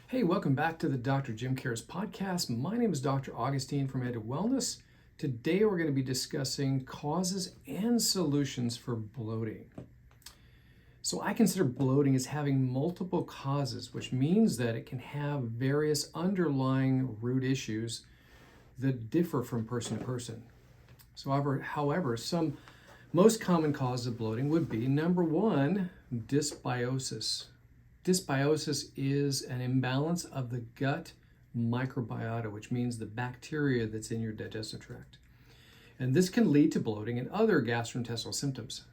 Hey, welcome back to the Dr. Jim Cares podcast. My name is Dr. Augustine from Ed Wellness. Today we're going to be discussing causes and solutions for bloating. So I consider bloating as having multiple causes, which means that it can have various underlying root issues that differ from person to person. So however, some most common causes of bloating would be number one, dysbiosis. Dysbiosis is an imbalance of the gut microbiota, which means the bacteria that's in your digestive tract. And this can lead to bloating and other gastrointestinal symptoms.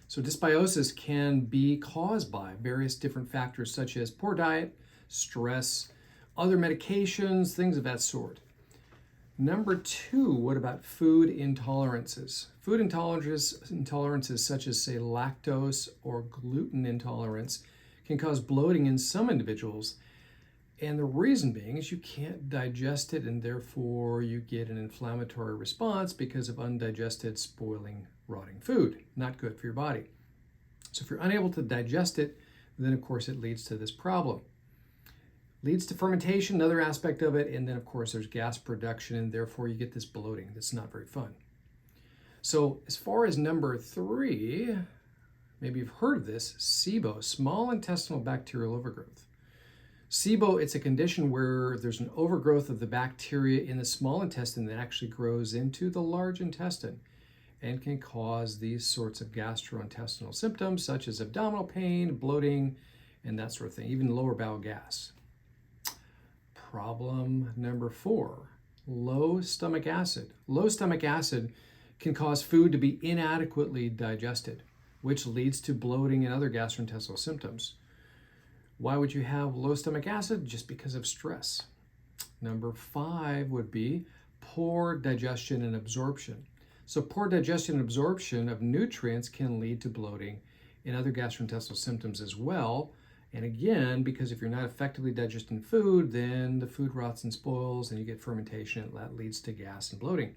So dysbiosis can be caused by various different factors such as poor diet, stress, other medications, things of that sort. Number two, what about food intolerances? Food intolerances such as, say, lactose or gluten intolerance can cause bloating in some individuals. And the reason being is you can't digest it, and therefore you get an inflammatory response because of undigested, spoiling, rotting food. Not good for your body. So if you're unable to digest it, then of course it leads to this problem. Leads to fermentation, another aspect of it, and then of course there's gas production, and therefore you get this bloating that's not very fun. So as far as number three, maybe you've heard of this, SIBO, small intestinal bacterial overgrowth. SIBO, it's a condition where there's an overgrowth of the bacteria in the small intestine that actually grows into the large intestine and can cause these sorts of gastrointestinal symptoms such as abdominal pain, bloating, and that sort of thing, even lower bowel gas. Problem number four, low stomach acid. Low stomach acid can cause food to be inadequately digested, which leads to bloating and other gastrointestinal symptoms. Why would you have low stomach acid? Just because of stress. Number five would be poor digestion and absorption. So poor digestion and absorption of nutrients can lead to bloating and other gastrointestinal symptoms as well. And again, because if you're not effectively digesting food, then the food rots and spoils and you get fermentation, and that leads to gas and bloating.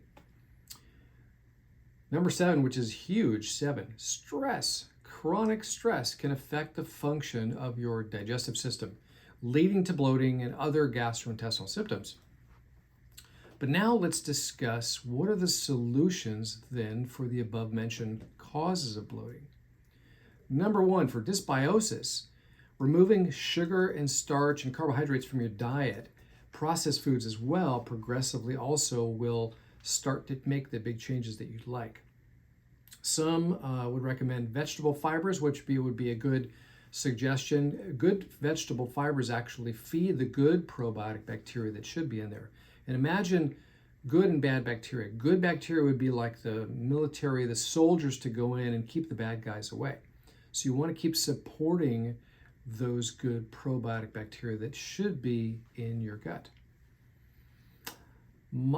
Number seven, which is huge, stress. Chronic stress can affect the function of your digestive system, leading to bloating and other gastrointestinal symptoms. But now let's discuss what are the solutions then for the above mentioned causes of bloating. Number one, for dysbiosis, removing sugar and starch and carbohydrates from your diet, processed foods as well, progressively also will start to make the big changes that you'd like. Some would recommend vegetable fibers, which would be a good suggestion. Good vegetable fibers actually feed the good probiotic bacteria that should be in there. And imagine good and bad bacteria. Good bacteria would be like the military, the soldiers to go in and keep the bad guys away. So you want to keep supporting those good probiotic bacteria that should be in your gut.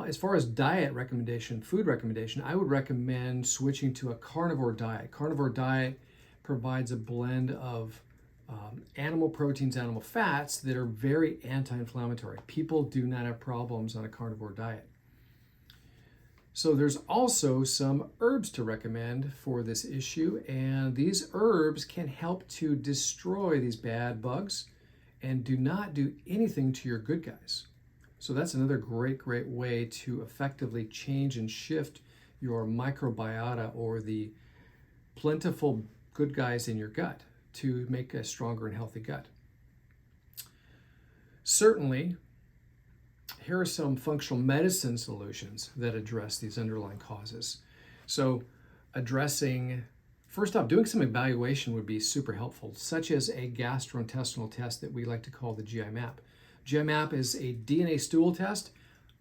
As far as diet recommendation, food recommendation, I would recommend switching to a carnivore diet. Carnivore diet provides a blend of animal proteins, animal fats that are very anti-inflammatory. People do not have problems on a carnivore diet. So there's also some herbs to recommend for this issue, and these herbs can help to destroy these bad bugs and do not do anything to your good guys. So that's another great way to effectively change and shift your microbiota or the plentiful good guys in your gut to make a stronger and healthy gut. Certainly, here are some functional medicine solutions that address these underlying causes. So first off, doing some evaluation would be super helpful, such as a gastrointestinal test that we like to call the GI map. GI map is a DNA stool test,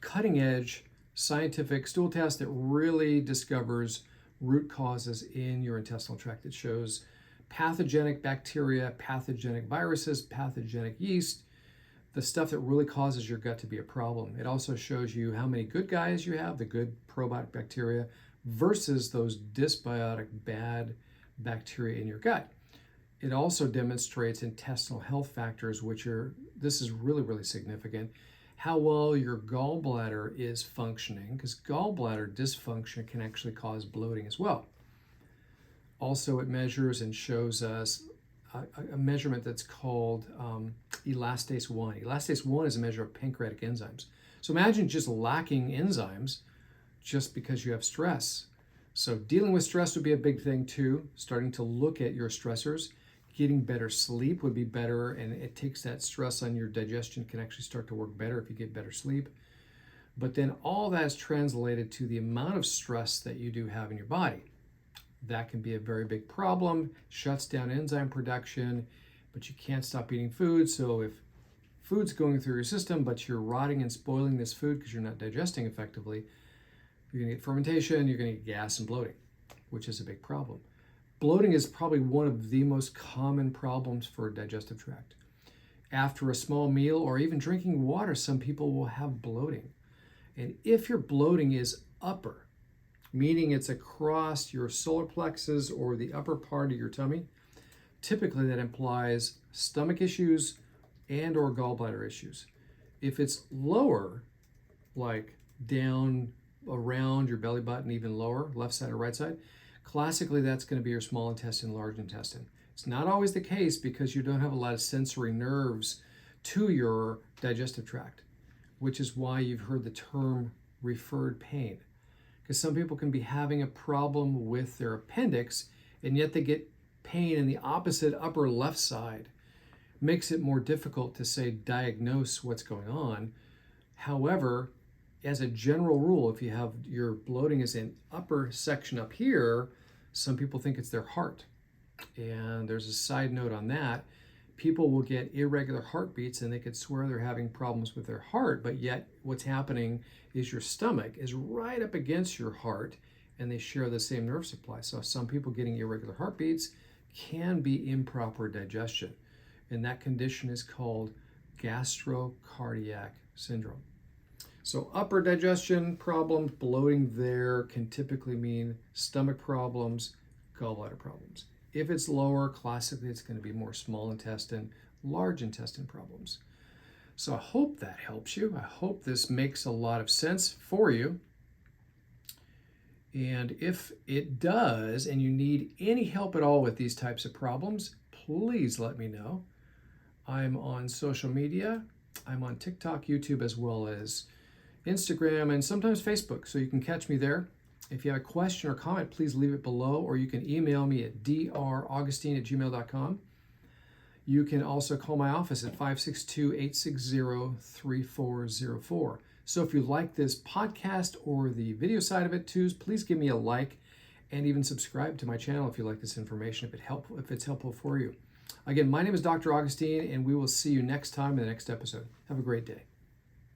cutting edge scientific stool test that really discovers root causes in your intestinal tract. It shows pathogenic bacteria, pathogenic viruses, pathogenic yeast, the stuff that really causes your gut to be a problem. It also shows you how many good guys you have, the good probiotic bacteria, versus those dysbiotic bad bacteria in your gut. It also demonstrates intestinal health factors, this is really significant. How well your gallbladder is functioning, because gallbladder dysfunction can actually cause bloating as well. Also, it measures and shows us a measurement that's called elastase 1. Elastase 1 is a measure of pancreatic enzymes. So imagine just lacking enzymes just because you have stress. So dealing with stress would be a big thing too. Starting to look at your stressors. Getting better sleep would be better, and it takes that stress on your digestion can actually start to work better if you get better sleep. But then all that is translated to the amount of stress that you do have in your body. That can be a very big problem, shuts down enzyme production, but you can't stop eating food. So if food's going through your system, but you're rotting and spoiling this food because you're not digesting effectively, you're going to get fermentation, you're going to get gas and bloating, which is a big problem. Bloating is probably one of the most common problems for digestive tract. After a small meal or even drinking water, some people will have bloating. And if your bloating is upper, meaning it's across your solar plexus or the upper part of your tummy, typically that implies stomach issues and or gallbladder issues. If it's lower, like down around your belly button, even lower, left side or right side, classically that's going to be your small intestine, large intestine. It's not always the case because you don't have a lot of sensory nerves to your digestive tract, which is why you've heard the term referred pain. Because some people can be having a problem with their appendix and yet they get pain in the opposite upper left side. Makes it more difficult to say diagnose what's going on. However, as a general rule, if you have your bloating is in upper section up here, some people think it's their heart. And there's a side note on that. People will get irregular heartbeats and they could swear they're having problems with their heart, but yet what's happening is your stomach is right up against your heart and they share the same nerve supply. So some people getting irregular heartbeats can be improper digestion. And that condition is called gastrocardiac syndrome. So upper digestion problems, bloating there can typically mean stomach problems, gallbladder problems. If it's lower, classically it's going to be more small intestine, large intestine problems. So I hope that helps you. I hope this makes a lot of sense for you. And if it does, and you need any help at all with these types of problems, please let me know. I'm on social media. I'm on TikTok, YouTube, as well as Instagram, and sometimes Facebook, so you can catch me there. If you have a question or comment, please leave it below, or you can email me at draugustine@gmail.com. You can also call my office at 562-860-3404. So if you like this podcast or the video side of it too, please give me a like and even subscribe to my channel if you like this information, if it's helpful for you. Again, my name is Dr. Augustine, and we will see you next time in the next episode. Have a great day.